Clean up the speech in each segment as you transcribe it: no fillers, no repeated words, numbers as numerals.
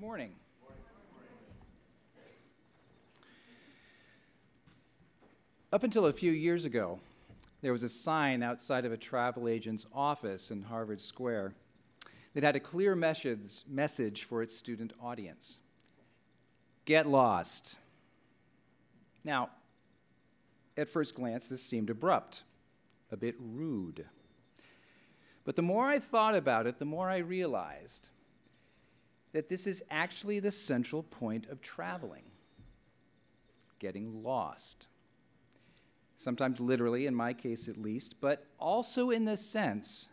morning. Up until a few years ago, there was a sign outside of a travel agent's office in Harvard Square that had a clear message for its student audience. Get lost. Now, at first glance, this seemed abrupt, a bit rude. But the more I thought about it, the more I realized that this is actually the central point of traveling, getting lost. Sometimes literally, in my case at least, but also in the sense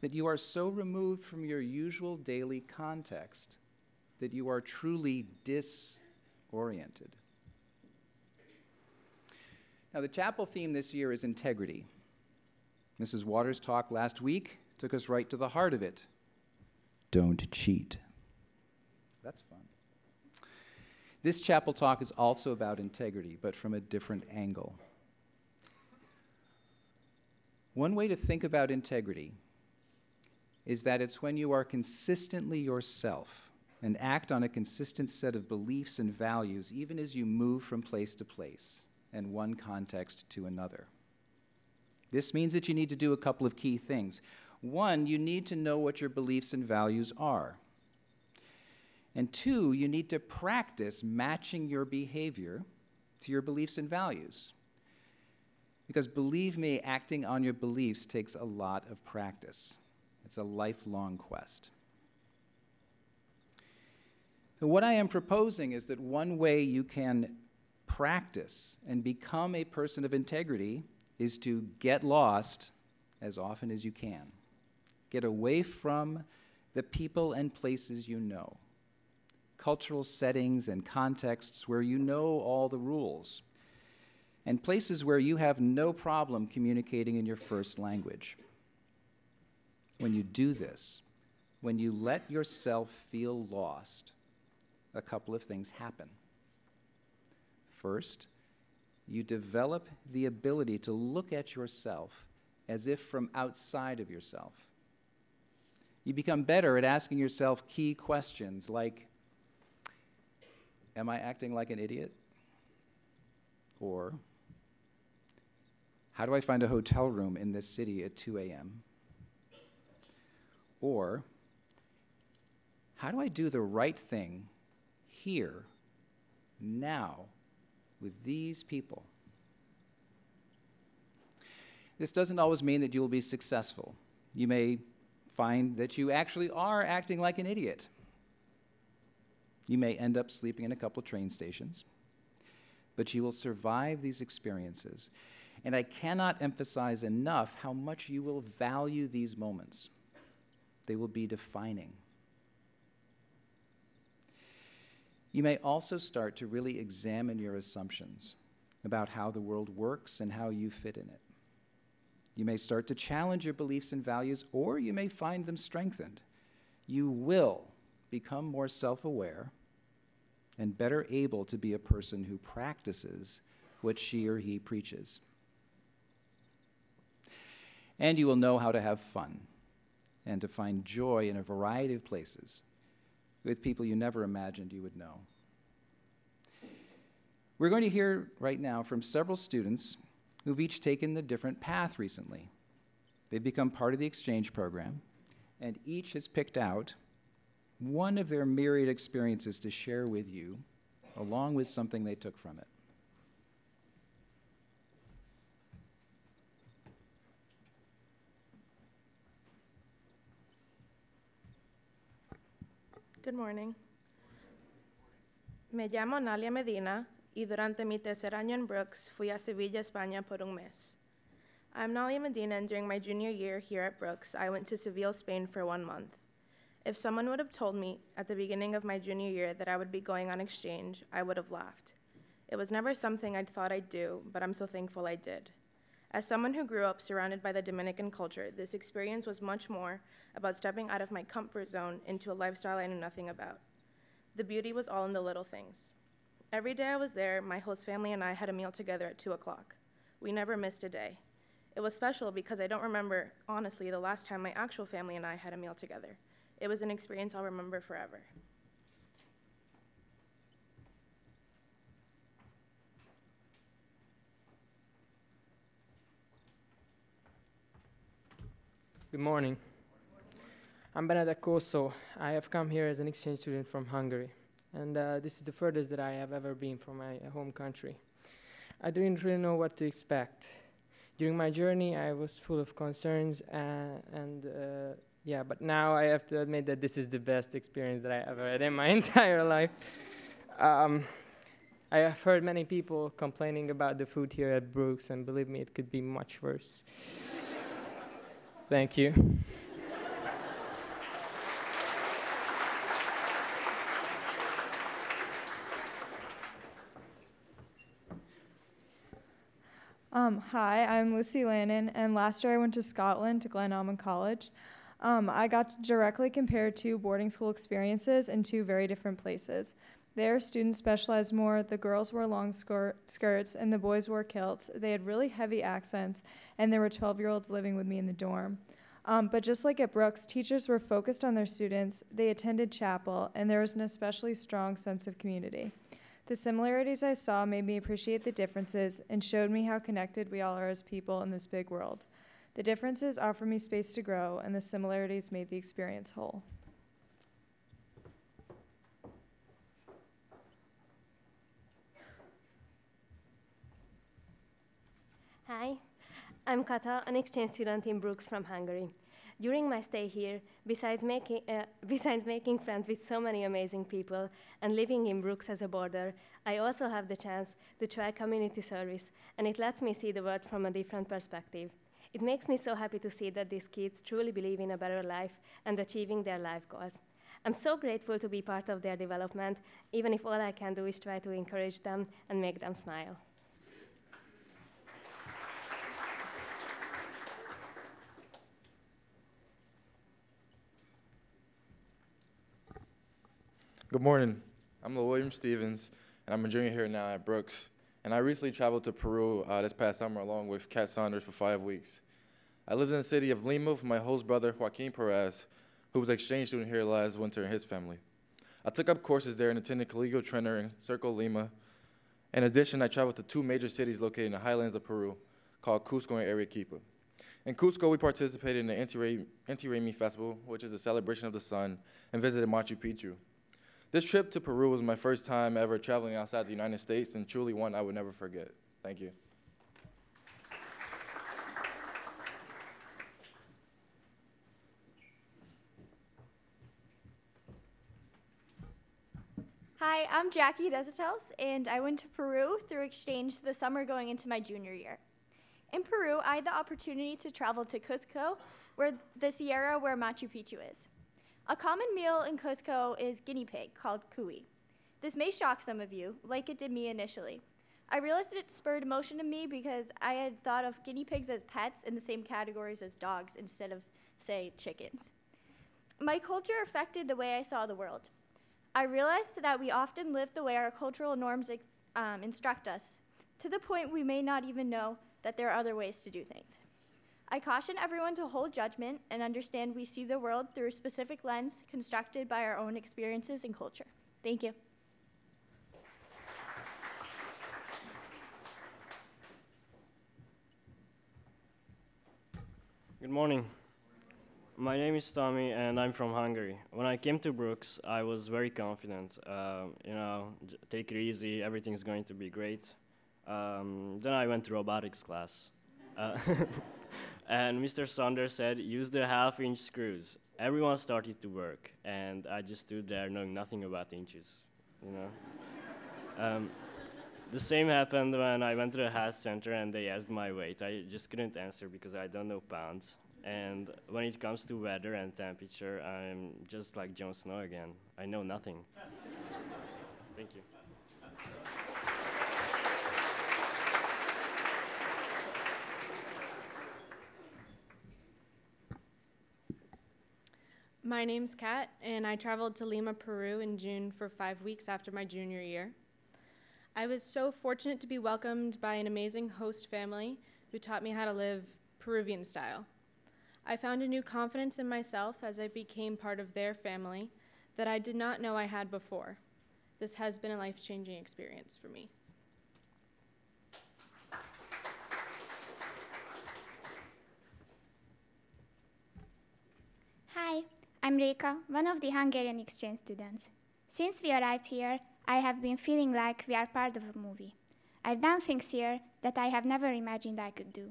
that you are so removed from your usual daily context that you are truly disoriented. Now, the chapel theme this year is integrity. Mrs. Waters' talk last week took us right to the heart of it. Don't cheat. That's fun. This chapel talk is also about integrity, but from a different angle. One way to think about integrity is that it's when you are consistently yourself and act on a consistent set of beliefs and values, even as you move from place to place and one context to another. This means that you need to do a couple of key things. One, you need to know what your beliefs and values are. And two, you need to practice matching your behavior to your beliefs and values. Because believe me, acting on your beliefs takes a lot of practice. It's a lifelong quest. So what I am proposing is that one way you can practice and become a person of integrity is to get lost as often as you can. Get away from the people and places you know, cultural settings and contexts where you know all the rules, and places where you have no problem communicating in your first language. When you do this, when you let yourself feel lost, a couple of things happen. First, you develop the ability to look at yourself as if from outside of yourself. You become better at asking yourself key questions like, am I acting like an idiot? Or, how do I find a hotel room in this city at 2 a.m.? Or, how do I do the right thing here, now, with these people? This doesn't always mean that you will be successful. You may find that you actually are acting like an idiot. You may end up sleeping in a couple train stations, but you will survive these experiences. And I cannot emphasize enough how much you will value these moments. They will be defining. You may also start to really examine your assumptions about how the world works and how you fit in it. You may start to challenge your beliefs and values, or you may find them strengthened. You will become more self-aware and better able to be a person who practices what she or he preaches. And you will know how to have fun and to find joy in a variety of places with people you never imagined you would know. We're going to hear right now from several students who've each taken a different path recently. They've become part of the exchange program, and each has picked out one of their myriad experiences to share with you, along with something they took from it. Good morning. Me llamo Nalia Medina y durante mi tercer año en Brooks fui a Sevilla, España por un mes. I'm Nalia Medina, and during my junior year here at Brooks, I went to Seville, Spain for 1 month. If someone would have told me at the beginning of my junior year that I would be going on exchange, I would have laughed. It was never something I'd thought I'd do, but I'm so thankful I did. As someone who grew up surrounded by the Dominican culture, this experience was much more about stepping out of my comfort zone into a lifestyle I knew nothing about. The beauty was all in the little things. Every day I was there, my host family and I had a meal together at 2 o'clock. We never missed a day. It was special because I don't remember, honestly, the last time my actual family and I had a meal together. It was an experience I'll remember forever. Good morning. I'm Benedek Koso. I have come here as an exchange student from Hungary, and this is the furthest that I have ever been from my home country. I didn't really know what to expect. During my journey, I was full of concerns, but now I have to admit that this is the best experience that I ever had in my entire life. I have heard many people complaining about the food here at Brooks, and believe me, it could be much worse. Thank you. Hi, I'm Lucy Lannon, and last year I went to Scotland to Glenalmond College. I got to directly compare two boarding school experiences in two very different places. There, students specialized more. The girls wore long skirts, and the boys wore kilts. They had really heavy accents, and there were 12-year-olds living with me in the dorm. But just like at Brooks, teachers were focused on their students, they attended chapel, and there was an especially strong sense of community. The similarities I saw made me appreciate the differences and showed me how connected we all are as people in this big world. The differences offered me space to grow, and the similarities made the experience whole. Hi, I'm Kata, an exchange student in Brooks from Hungary. During my stay here, besides making friends with so many amazing people and living in Brooks as a boarder, I also have the chance to try community service, and it lets me see the world from a different perspective. It makes me so happy to see that these kids truly believe in a better life and achieving their life goals. I'm so grateful to be part of their development, even if all I can do is try to encourage them and make them smile. Good morning. I'm William Stevens, and I'm a junior here now at Brooks. And I recently traveled to Peru this past summer along with Kat Saunders for 5 weeks. I lived in the city of Lima with my host brother, Joaquin Perez, who was an exchange student here last winter, and his family. I took up courses there and attended Colegio Trainer in Circle Lima. In addition, I traveled to two major cities located in the highlands of Peru called Cusco and Arequipa. In Cusco, we participated in the Inti Raymi Festival, which is a celebration of the sun, and visited Machu Picchu. This trip to Peru was my first time ever traveling outside the United States, and truly one I would never forget. Thank you. Hi, I'm Jackie Desatelos, and I went to Peru through exchange the summer going into my junior year. In Peru, I had the opportunity to travel to Cusco, where the Sierra where Machu Picchu is. A common meal in Cusco is guinea pig, called cuy. This may shock some of you, like it did me initially. I realized it spurred emotion in me because I had thought of guinea pigs as pets in the same categories as dogs instead of, say, chickens. My culture affected the way I saw the world. I realized that we often live the way our cultural norms instruct us, to the point we may not even know that there are other ways to do things. I caution everyone to hold judgment and understand we see the world through a specific lens constructed by our own experiences and culture. Thank you. Good morning. My name is Tommy, and I'm from Hungary. When I came to Brooks, I was very confident. Take it easy, everything's going to be great. Then I went to robotics class. And Mr. Saunders said, use the half-inch screws. Everyone started to work, and I just stood there knowing nothing about inches, The same happened when I went to the health center and they asked my weight. I just couldn't answer because I don't know pounds. And when it comes to weather and temperature, I'm just like Jon Snow again. I know nothing. Thank you. My name's Kat, and I traveled to Lima, Peru in June for 5 weeks after my junior year. I was so fortunate to be welcomed by an amazing host family who taught me how to live Peruvian style. I found a new confidence in myself as I became part of their family that I did not know I had before. This has been a life-changing experience for me. Hi, I'm Reka, one of the Hungarian exchange students. Since we arrived here, I have been feeling like we are part of a movie. I've done things here that I have never imagined I could do.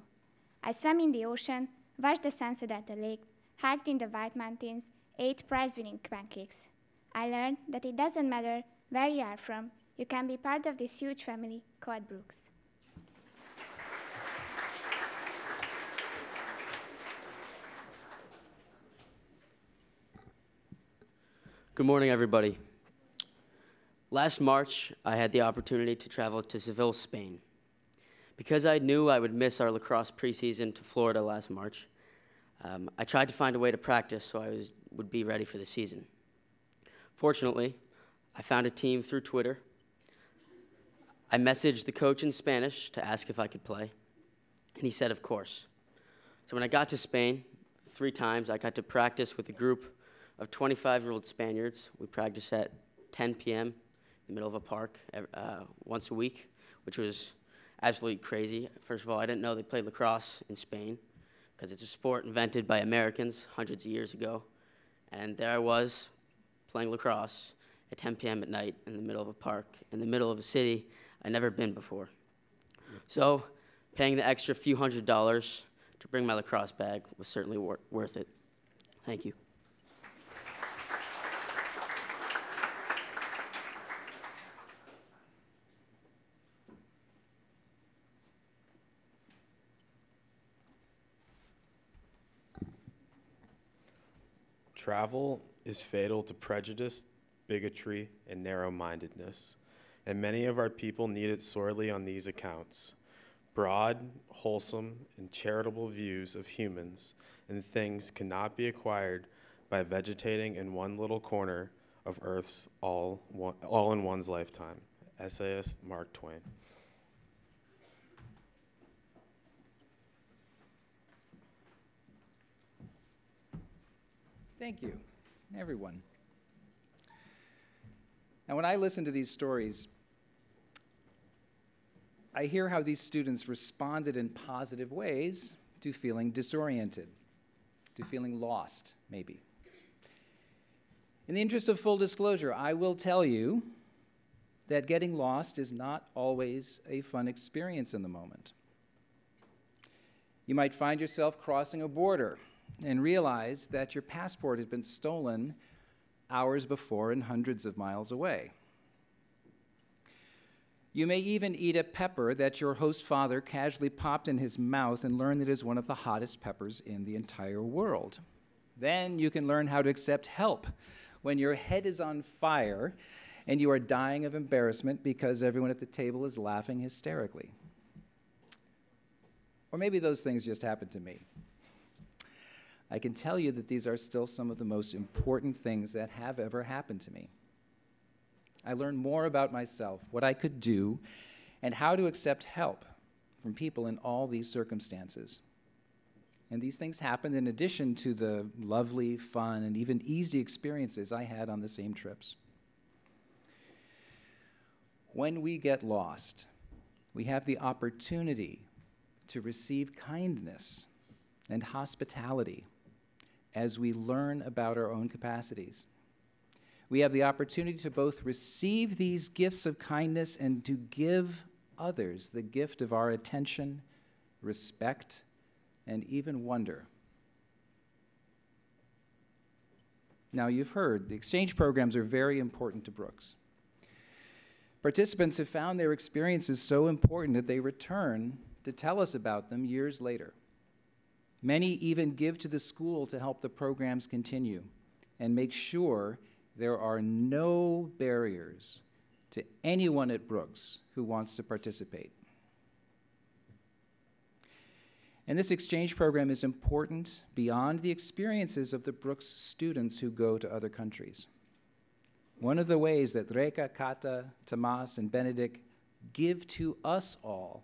I swam in the ocean, watched the sunset at the lake, hiked in the White Mountains, ate prize-winning pancakes. I learned that it doesn't matter where you are from, you can be part of this huge family called Brooks. Good morning, everybody. Last March, I had the opportunity to travel to Seville, Spain. Because I knew I would miss our lacrosse preseason to Florida last March, I tried to find a way to practice so I would be ready for the season. Fortunately, I found a team through Twitter. I messaged the coach in Spanish to ask if I could play, and he said, of course. So when I got to Spain, 3 times, I got to practice with a group of 25-year-old Spaniards. We practiced at 10 p.m. in the middle of a park once a week, which was absolutely crazy. First of all, I didn't know they played lacrosse in Spain because it's a sport invented by Americans hundreds of years ago. And there I was playing lacrosse at 10 p.m. at night in the middle of a park, in the middle of a city I'd never been before. So paying the extra few $100s to bring my lacrosse bag was certainly worth it. Thank you. Travel is fatal to prejudice, bigotry, and narrow-mindedness, and many of our people need it sorely on these accounts. Broad, wholesome, and charitable views of humans and things cannot be acquired by vegetating in one little corner of Earth's all in one's lifetime. Essayist Mark Twain. Thank you, everyone. Now, when I listen to these stories, I hear how these students responded in positive ways to feeling disoriented, to feeling lost, maybe. In the interest of full disclosure, I will tell you that getting lost is not always a fun experience in the moment. You might find yourself crossing a border and realize that your passport had been stolen hours before and hundreds of miles away. You may even eat a pepper that your host father casually popped in his mouth and learn that it is one of the hottest peppers in the entire world. Then you can learn how to accept help when your head is on fire and you are dying of embarrassment because everyone at the table is laughing hysterically. Or maybe those things just happened to me. I can tell you that these are still some of the most important things that have ever happened to me. I learned more about myself, what I could do, and how to accept help from people in all these circumstances. And these things happened in addition to the lovely, fun, and even easy experiences I had on the same trips. When we get lost, we have the opportunity to receive kindness and hospitality as we learn about our own capacities. We have the opportunity to both receive these gifts of kindness and to give others the gift of our attention, respect, and even wonder. Now, you've heard the exchange programs are very important to Brooks. Participants have found their experiences so important that they return to tell us about them years later. Many even give to the school to help the programs continue and make sure there are no barriers to anyone at Brooks who wants to participate. And this exchange program is important beyond the experiences of the Brooks students who go to other countries. One of the ways that Reka, Kata, Tomas, and Benedict give to us all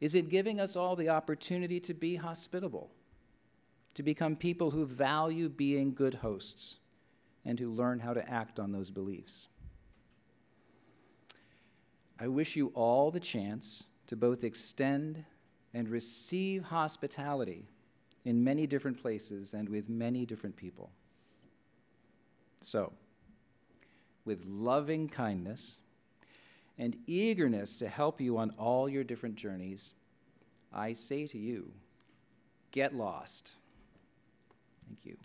is in giving us all the opportunity to be hospitable, to become people who value being good hosts, and who learn how to act on those beliefs. I wish you all the chance to both extend and receive hospitality in many different places and with many different people. So, with loving kindness and eagerness to help you on all your different journeys, I say to you, get lost. Thank you.